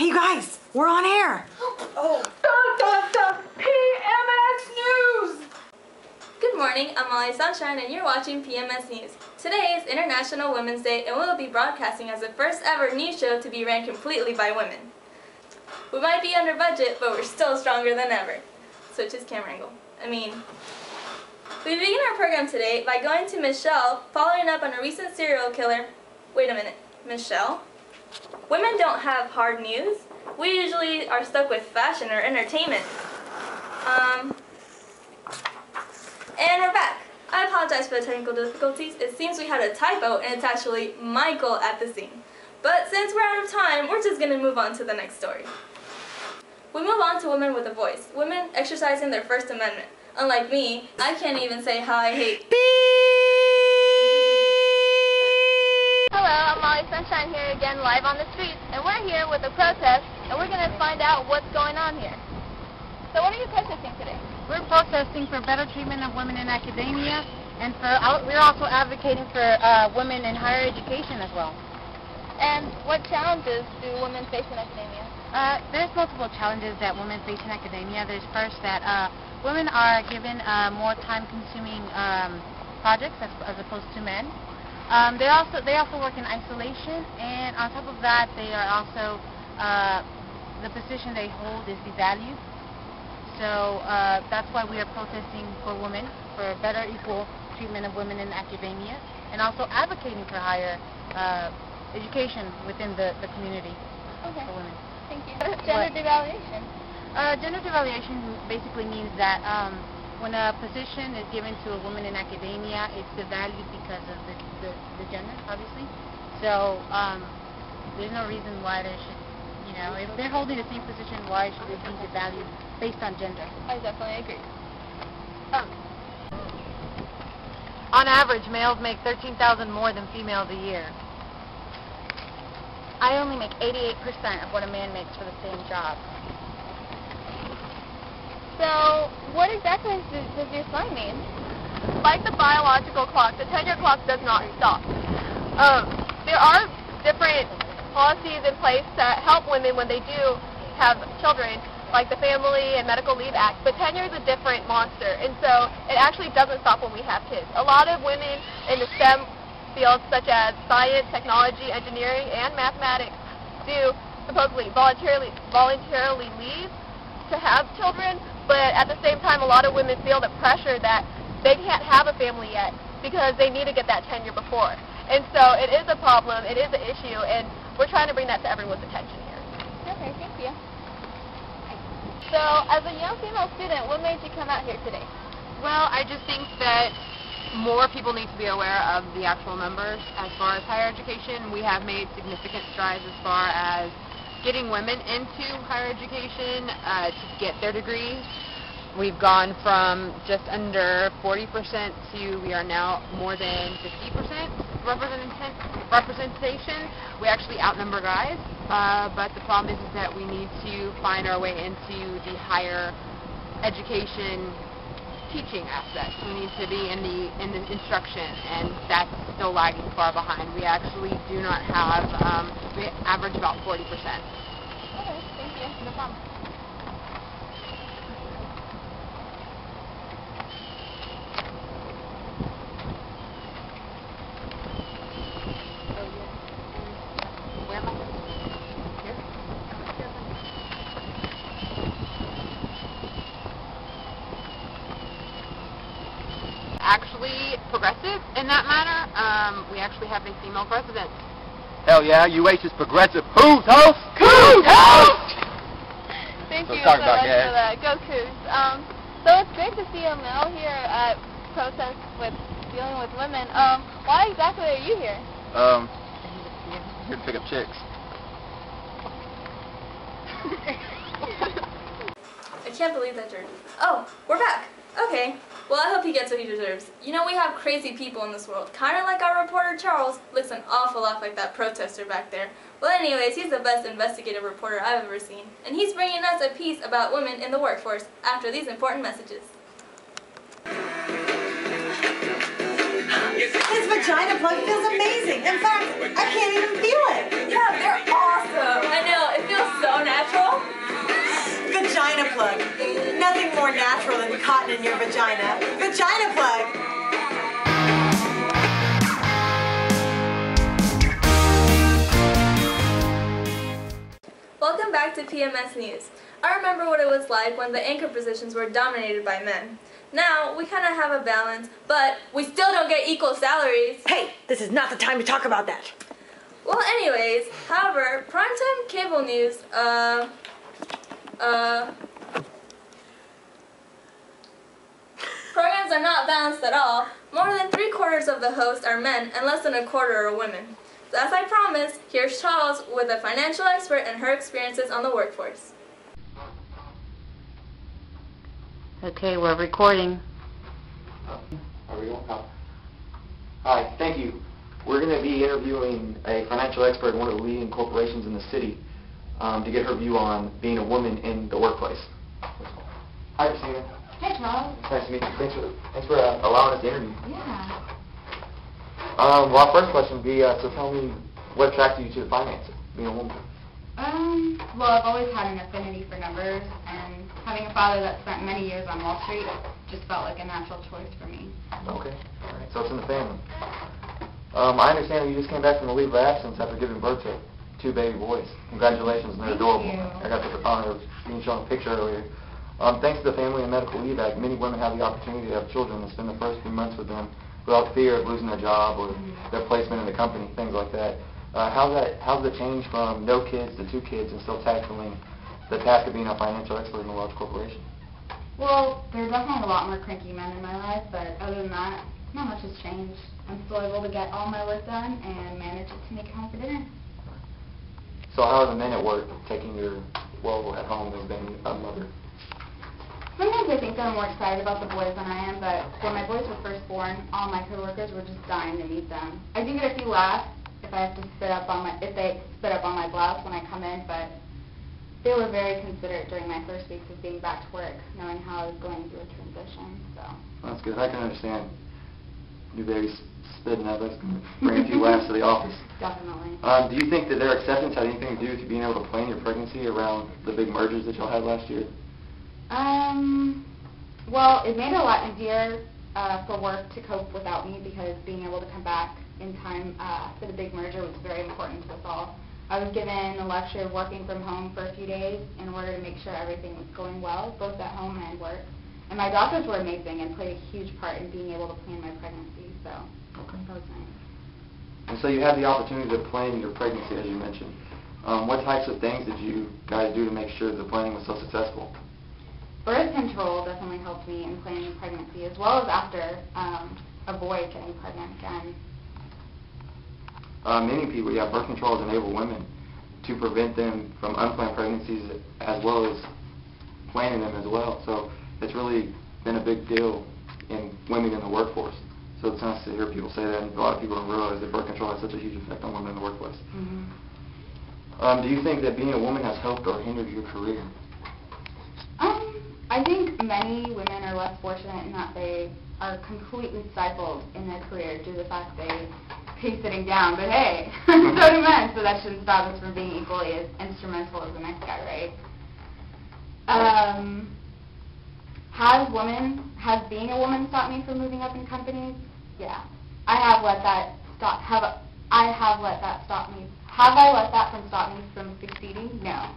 Hey, you guys, we're on air. Oh. PMS News! Good morning, I'm Molly Sunshine and you're watching PMS News. Today is International Women's Day and we'll be broadcasting as the first ever news show to be ran completely by women. We might be under budget, but we're still stronger than ever. Switch his camera angle. We begin our program today by going to Michelle, following up on a recent serial killer. Wait a minute, Michelle? Women don't have hard news. We usually are stuck with fashion or entertainment. And we're back. I apologize for the technical difficulties. It seems we had a typo and it's actually Michael at the scene. But since we're out of time, we're just going to move on to the next story. We move on to women with a voice. Women exercising their First Amendment. Unlike me, I can't even say how I hate Hello, I'm Molly Sunshine here again live on the streets, and we're here with a protest, and we're going to find out what's going on here. So what are you protesting today? We're protesting for better treatment of women in academia, and we're also advocating for women in higher education as well. And what challenges do women face in academia? There's multiple challenges that women face in academia. There's first that women are given more time-consuming projects as opposed to men. They also work in isolation, and on top of that, they are also the position they hold is devalued. So that's why we are protesting for women, for better equal treatment of women in academia, and also advocating for higher education within the community for women. Thank you. What is gender devaluation? Gender devaluation basically means that when a position is given to a woman in academia, it's devalued because of the gender, obviously. So there's no reason why there should, if they're holding the same position, why should it be devalued based on gender? I definitely agree. On average, males make $13,000 more than females a year. I only make 88% of what a man makes for the same job. So what exactly does your sign mean? Like the biological clock, the 10-year clock does not stop. There are different policies in place that help women when they do have children, like the Family and Medical Leave Act, but tenure is a different monster, and so it actually doesn't stop when we have kids. A lot of women in the STEM fields such as science, technology, engineering, and mathematics do supposedly voluntarily leave to have children, but at the same time a lot of women feel the pressure that they can't have a family yet because they need to get that tenure before. And so it is a problem, it is an issue, and we're trying to bring that to everyone's attention here. Okay, thank you. So as a young female student, what made you come out here today? Well, I just think that more people need to be aware of the actual numbers. As far as higher education, we have made significant strides as far as getting women into higher education to get their degrees. We've gone from just under 40% to we are now more than 50% representation. We actually outnumber guys, but the problem is that we need to find our way into the higher education teaching aspect. We need to be in the instruction, and that's still lagging far behind. We actually do not have, we average about 40%. Okay, thank you. No problem. Where am I? Here? Actually progressive in that matter. We actually have a female president. Hell yeah, UH is progressive. Who's host? Coos host! Thank So you talk so about much that. for that. Go Coos. So it's great to see a male here at protest with dealing with women. Why exactly are you here? Here to pick up chicks. I can't believe that journey. Oh, we're back. Okay. Well, I hope he gets what he deserves. You know, we have crazy people in this world. Kind of like our reporter Charles. Looks an awful lot like that protester back there. Well, anyways, he's the best investigative reporter I've ever seen. And he's bringing us a piece about women in the workforce after these important messages. His vagina plug feels amazing. In fact, I can't even feel it. Yeah, they're awesome. I know. It feels so vagina plug. Nothing more natural than cotton in your vagina. Vagina plug. Welcome back to PMS News. I remember what it was like when the anchor positions were dominated by men. Now, we kind of have a balance, but we still don't get equal salaries. Hey, this is not the time to talk about that. Well, anyways, however, primetime cable news, programs are not balanced at all. More than 3/4 of the hosts are men and less than 1/4 are women. So as I promised, here's Charles with a financial expert and her experiences on the workforce. Okay, we're recording. Are we going? Hi, thank you. We're going to be interviewing a financial expert in one of the leading corporations in the city to get her view on being a woman in the workplace. Hi, Christina. Hey, Charles. Nice to meet you. Thanks for allowing us to interview. Yeah. Well, our first question would be, so tell me what attracted you to the finance, being a woman? Well, I've always had an affinity for numbers, and having a father that spent many years on Wall Street just felt like a natural choice for me. Okay, all right. So it's in the family. I understand that you just came back from a leave of absence after giving birth to 2 baby boys. Congratulations, and they're adorable. Thank you. I got the honor of being shown a picture earlier. Thanks to the Family and Medical Leave Act, many women have the opportunity to have children and spend the first few months with them without fear of losing their job or their placement in the company, things like that. How's the change from no kids to 2 kids and still tackling the task of being a financial expert in a large corporation? Well, there are definitely a lot more cranky men in my life, but other than that, not much has changed. I'm still able to get all my work done and manage to make it home for dinner. So how are the men at work taking your role at home as being a mother? Sometimes I think they're more excited about the boys than I am, but when my boys were first born, all my coworkers were just dying to meet them. I do get a few laughs if they spit up on my blouse when I come in, but they were very considerate during my first weeks of being back to work, knowing how I was going through a transition. So That's good. I can understand new babies spitting up. That's going to bring a few laughs to the office. definitely. Do you think that their acceptance had anything to do with you being able to plan your pregnancy around the big mergers that y'all had last year? Well, it made it a lot easier for work to cope without me because being able to come back in time for the big merger was very important to us all. I was given a lecture of working from home for a few days in order to make sure everything was going well, both at home and work. And my doctors were amazing and played a huge part in being able to plan my pregnancy, so that was nice. And so you had the opportunity to plan your pregnancy, as you mentioned. What types of things did you guys do to make sure the planning was so successful? Birth control definitely helped me in planning pregnancy, as well as after avoid getting pregnant again. Many people, birth control has enabled women to prevent them from unplanned pregnancies as well as planning them as well. So it's really been a big deal in women in the workforce. So it's nice to hear people say that, and a lot of people don't realize that birth control has such a huge effect on women in the workplace. Mm-hmm. Do you think that being a woman has helped or hindered your career? I think many women are less fortunate in that they are completely stifled in their career due to the fact they hate sitting down. But hey, so do men, so that shouldn't stop us from being equally as instrumental as the next guy, right? Has being a woman stopped me from moving up in companies? Yeah. I have let that stop me. Have I let that stop me from succeeding? No.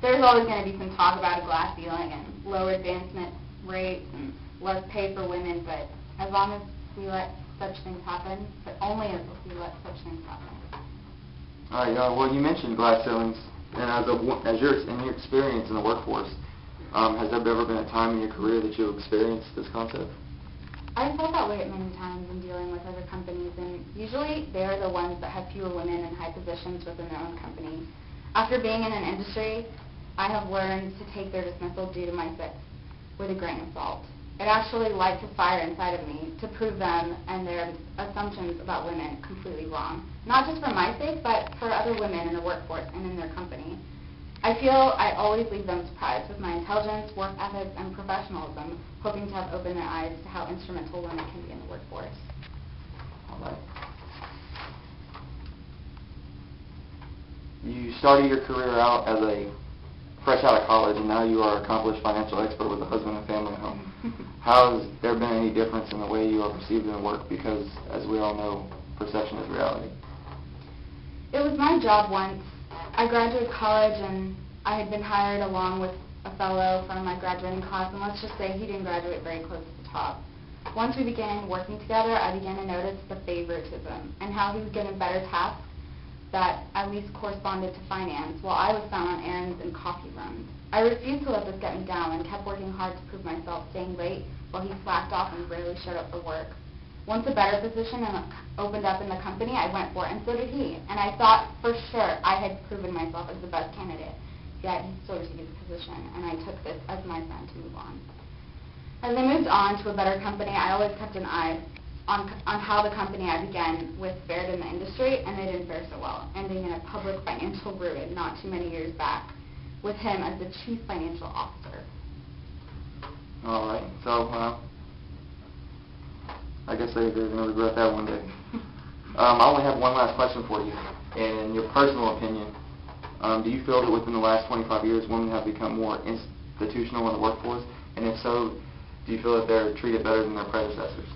There's always going to be some talk about a glass ceiling and lower advancement rates and less pay for women, but as long as we let such things happen, but only if we let such things happen. All right. Well, you mentioned glass ceilings, and in your experience in the workforce, has there ever been a time in your career that you experienced this concept? I've felt that way at many times in dealing with other companies, and usually they're the ones that have fewer women in high positions within their own company. After being in an industry, I have learned to take their dismissal due to my sex with a grain of salt. It actually lights a fire inside of me to prove them and their assumptions about women completely wrong. Not just for my sake, but for other women in the workforce and in their company. I feel I always leave them surprised with my intelligence, work ethics, and professionalism, hoping to have opened their eyes to how instrumental women can be in the workforce. All right. You started your career out as a fresh out of college, and now you are an accomplished financial expert with a husband and family at home. How has there been any difference in the way you are perceived in work? Because, as we all know, perception is reality. It was my job once. I graduated college and I had been hired along with a fellow from my graduating class, and let's just say he didn't graduate very close to the top. Once we began working together, I began to notice the favoritism and how he was given better tasks that at least corresponded to finance, while I was found on errands and coffee runs. I refused to let this get me down and kept working hard to prove myself, staying late while he slacked off and rarely showed up for work. Once a better position opened up in the company, I went for it, and so did he. And I thought for sure I had proven myself as the best candidate, yet he still received the position, and I took this as my sign to move on. As I moved on to a better company, I always kept an eye on how the company I began with fared in the industry, and they didn't fare so well, ending in a public financial ruin not too many years back, with him as the chief financial officer. All right, so I guess they're going to regret that one day. I only have one last question for you. And in your personal opinion, do you feel that within the last 25 years women have become more institutional in the workforce? And if so, do you feel that they're treated better than their predecessors?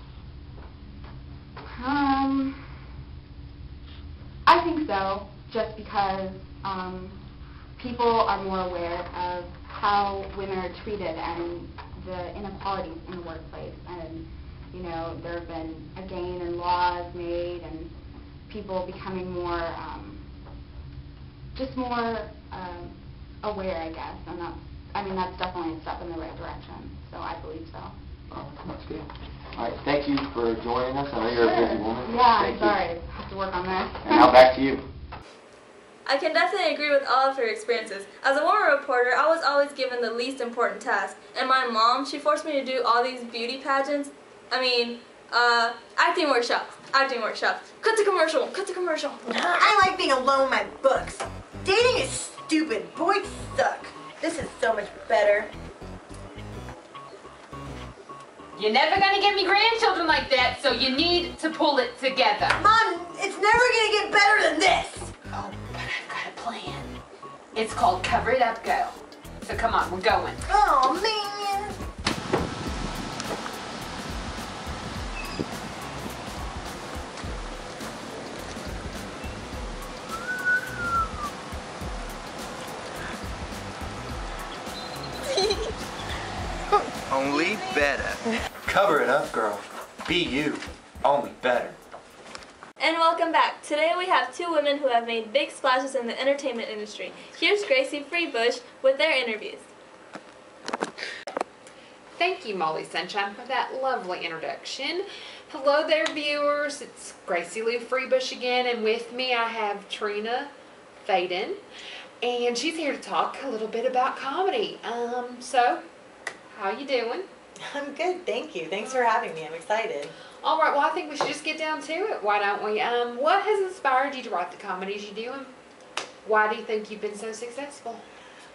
I think so, just because people are more aware of how women are treated and the inequalities in the workplace. And, you know, there have been a gain in laws made and people becoming more, just more aware, I guess. And that's definitely a step in the right direction. So I believe so. Oh, that's good. All right, thank you for joining us. I know you're a busy woman. Yeah, Thank sorry. I have to work on this. And now back to you. I can definitely agree with all of her experiences. As a woman reporter, I was always given the least important task. And my mom, she forced me to do all these beauty pageants. Acting workshops. Cut the commercial. I like being alone with my books. Dating is stupid. Boys suck. This is so much better. You're never gonna get me grandchildren like that, so you need to pull it together. Mom, it's never gonna get better than this. Oh, but I've got a plan. It's called Cover It Up, Girl. So come on, we're going. Oh, man. Only better. Cover it up, girl. Be you. Only better. And welcome back. Today we have two women who have made big splashes in the entertainment industry. Here's Gracie Freebush with their interviews. Thank you, Molly Sunshine, for that lovely introduction. Hello there, viewers. It's Gracie Lou Freebush again, and with me I have Trina Faden, and she's here to talk a little bit about comedy. So, how you doing? I'm good, thank you. Thanks for having me. I'm excited. All right, well, I think we should just get down to it. Why don't we? What has inspired you to write the comedies you do, and why do you think you've been so successful?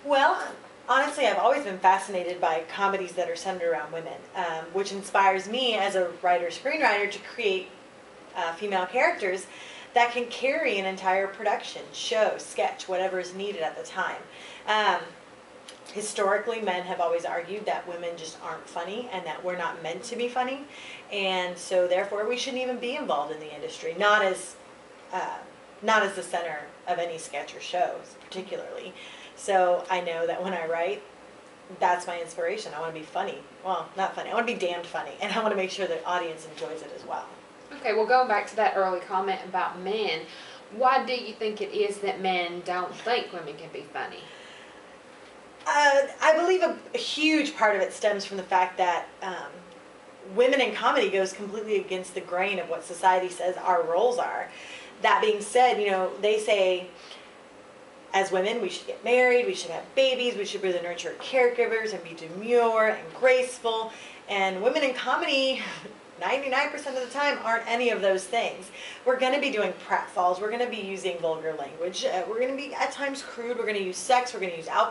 Well, honestly, I've always been fascinated by comedies that are centered around women, which inspires me as a writer-screenwriter to create female characters that can carry an entire production, show, sketch, whatever is needed at the time. Historically, men have always argued that women just aren't funny and that we're not meant to be funny, and so therefore we shouldn't even be involved in the industry, not as the center of any sketch or shows particularly. So I know that when I write, that's my inspiration. I want to be funny. Well, not funny. I want to be damned funny, and I want to make sure the audience enjoys it as well. Okay, well, going back to that early comment about men, why do you think it is that men don't think women can be funny? I believe a huge part of it stems from the fact that women in comedy goes completely against the grain of what society says our roles are. That being said, you know, they say as women we should get married, we should have babies, we should be the nurturer caregivers and be demure and graceful. And women in comedy, 99% of the time, aren't any of those things. We're going to be doing pratfalls, we're going to be using vulgar language, we're going to be at times crude, we're going to use sex, we're going to use alcohol.